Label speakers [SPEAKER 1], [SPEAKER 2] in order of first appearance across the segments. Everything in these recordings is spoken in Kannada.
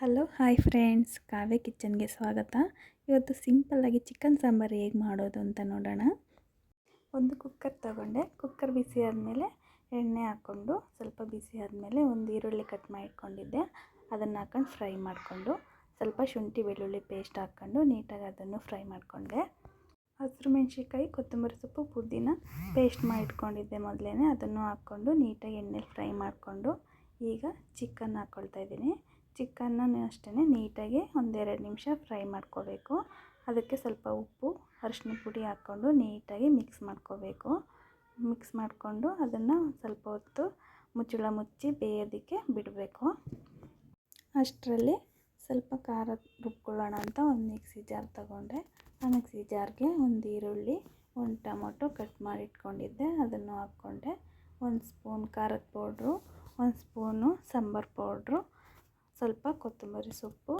[SPEAKER 1] ಹಲೋ ಹಾಯ್ ಫ್ರೆಂಡ್ಸ್, ಕಾವ್ಯ ಕಿಚನ್ಗೆ ಸ್ವಾಗತ. ಇವತ್ತು ಸಿಂಪಲ್ಲಾಗಿ ಚಿಕನ್ ಸಾಂಬಾರು ಹೇಗೆ ಮಾಡೋದು ಅಂತ ನೋಡೋಣ. ಒಂದು ಕುಕ್ಕರ್ ತಗೊಂಡೆ. ಕುಕ್ಕರ್ ಬಿಸಿ ಆದಮೇಲೆ ಎಣ್ಣೆ ಹಾಕ್ಕೊಂಡು ಸ್ವಲ್ಪ ಬಿಸಿ ಆದಮೇಲೆ ಒಂದು ಈರುಳ್ಳಿ ಕಟ್ ಮಾಡಿ ಇಟ್ಕೊಂಡಿದ್ದೆ. ಅದನ್ನು ಹಾಕ್ಕೊಂಡು ಫ್ರೈ ಮಾಡಿಕೊಂಡು ಸ್ವಲ್ಪ ಶುಂಠಿ ಬೆಳ್ಳುಳ್ಳಿ ಪೇಸ್ಟ್ ಹಾಕ್ಕೊಂಡು ನೀಟಾಗಿ ಅದನ್ನು ಫ್ರೈ ಮಾಡಿಕೊಂಡೆ. ಹಸಿರು ಮೆಣಸಿನ್ಕಾಯಿ, ಕೊತ್ತಂಬರಿ ಸೊಪ್ಪು, ಪುದೀನ ಪೇಸ್ಟ್ ಮಾಡಿ ಇಟ್ಕೊಂಡಿದ್ದೆ ಮೊದಲೇ. ಅದನ್ನು ಹಾಕ್ಕೊಂಡು ನೀಟಾಗಿ ಎಣ್ಣೆಲಿ ಫ್ರೈ ಮಾಡಿಕೊಂಡು ಈಗ ಚಿಕನ್ ಹಾಕ್ಕೊಳ್ತಾ ಇದ್ದೀನಿ. ಚಿಕನ್ನೂ ಅಷ್ಟೇ ನೀಟಾಗಿ ಒಂದೆರಡು ನಿಮಿಷ ಫ್ರೈ ಮಾಡ್ಕೋಬೇಕು. ಅದಕ್ಕೆ ಸ್ವಲ್ಪ ಉಪ್ಪು, ಅರಿಶಿನ ಪುಡಿ ಹಾಕ್ಕೊಂಡು ನೀಟಾಗಿ ಮಿಕ್ಸ್ ಮಾಡ್ಕೋಬೇಕು. ಮಿಕ್ಸ್ ಮಾಡಿಕೊಂಡು ಅದನ್ನು ಸ್ವಲ್ಪ ಹೊತ್ತು ಮುಚ್ಚಳ ಮುಚ್ಚಿ ಬೇಯೋದಕ್ಕೆ ಬಿಡಬೇಕು. ಅಷ್ಟರಲ್ಲಿ ಸ್ವಲ್ಪ ಖಾರ ರುಬ್ಕೊಳ್ಳೋಣ ಅಂತ ಒಂದು ಮಿಕ್ಸಿ ಜಾರ್ ತಗೊಂಡೆ. ಆ ಮಿಕ್ಸಿ ಜಾರ್ಗೆ ಒಂದು ಈರುಳ್ಳಿ, ಒಂದು ಟೊಮೊಟೊ ಕಟ್ ಮಾಡಿ ಇಟ್ಕೊಂಡಿದ್ದೆ, ಅದನ್ನು ಹಾಕ್ಕೊಂಡೆ. ಒಂದು ಸ್ಪೂನ್ ಖಾರದ ಪೌಡ್ರು, ಒಂದು ಸ್ಪೂನು ಸಾಂಬಾರು ಪೌಡ್ರು, ಸ್ವಲ್ಪ ಕೊತ್ತಂಬರಿ ಸೊಪ್ಪು,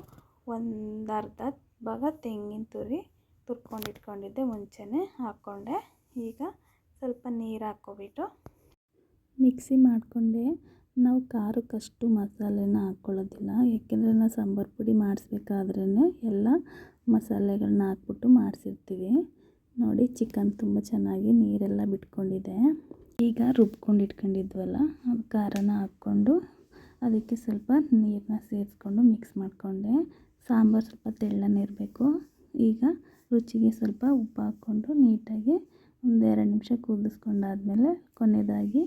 [SPEAKER 1] ಒಂದು ಅರ್ಧ ಭಾಗ ತೆಂಗಿನ ತುರಿ ತುರ್ಕೊಂಡು ಇಟ್ಕೊಂಡಿದ್ದೆ ಮುಂಚೆನೇ ಹಾಕ್ಕೊಂಡೆ. ಈಗ ಸ್ವಲ್ಪ ನೀರು ಹಾಕ್ಕೊಬಿಟ್ಟು ಮಿಕ್ಸಿ ಮಾಡಿಕೊಂಡೆ. ನಾವು ಖಾರಕ್ಕಷ್ಟು ಮಸಾಲೆನ ಹಾಕ್ಕೊಳ್ಳೋದಿಲ್ಲ, ಏಕೆಂದರೆ ನಾವು ಸಾಂಬಾರು ಪುಡಿ ಮಾಡಿಸ್ಬೇಕಾದ್ರೇ ಎಲ್ಲ ಮಸಾಲೆಗಳನ್ನ ಹಾಕ್ಬಿಟ್ಟು ಮಾಡಿಸಿರ್ತೀವಿ. ನೋಡಿ, ಚಿಕನ್ ತುಂಬ ಚೆನ್ನಾಗಿ ನೀರೆಲ್ಲ ಬಿಟ್ಕೊಂಡಿದೆ. ಈಗ ರುಬ್ಕೊಂಡು ಇಟ್ಕೊಂಡಿದ್ವಲ್ಲ, ಆ ಖಾರನ ಹಾಕ್ಕೊಂಡು ಅದಕ್ಕೆ ಸ್ವಲ್ಪ ನೀರನ್ನ ಸೇರಿಸ್ಕೊಂಡು ಮಿಕ್ಸ್ ಮಾಡಿಕೊಂಡೆ. ಸಾಂಬಾರು ಸ್ವಲ್ಪ ತೆಳ್ಳನೇ ಇರಬೇಕು. ಈಗ ರುಚಿಗೆ ಸ್ವಲ್ಪ ಉಪ್ಪು ಹಾಕ್ಕೊಂಡು ನೀಟಾಗಿ ಒಂದೆರಡು ನಿಮಿಷ ಕುದಿಸ್ಕೊಂಡಾದ್ಮೇಲೆ ಕೊನೆಯದಾಗಿ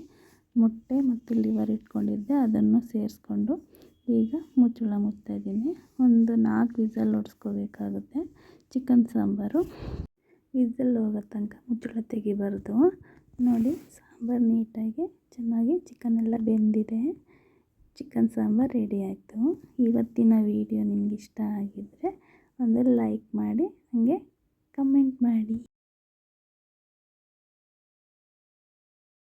[SPEAKER 1] ಮೊಟ್ಟೆ ಮತ್ತು ಲಿವರ್ ಇಟ್ಕೊಂಡಿದ್ದೆ, ಅದನ್ನು ಸೇರಿಸ್ಕೊಂಡು ಈಗ ಮುಚ್ಚಳ ಮುಚ್ತಾಯಿದ್ದೀನಿ. ಒಂದು 4 ವಿಸಲ್ ಹೊಡ್ಸ್ಕೋಬೇಕಾಗುತ್ತೆ. ಚಿಕನ್ ಸಾಂಬಾರು ವಿಸಲ್ ಹೋಗೋ ತನಕ ಮುಚ್ಚಳ ತೆಗಿಬಾರ್ದು. ನೋಡಿ, ಸಾಂಬಾರು ನೀಟಾಗಿ ಚೆನ್ನಾಗಿ ಚಿಕನ್ ಎಲ್ಲ ಬೆಂದಿದೆ. ಚಿಕನ್ ಸಾಂಬಾರು ರೆಡಿ ಆಯಿತು. ಇವತ್ತಿನ ವಿಡಿಯೋ ನಿಮ್ಗೆ ಇಷ್ಟ ಆಗಿದ್ದರೆ ಒಂದು ಲೈಕ್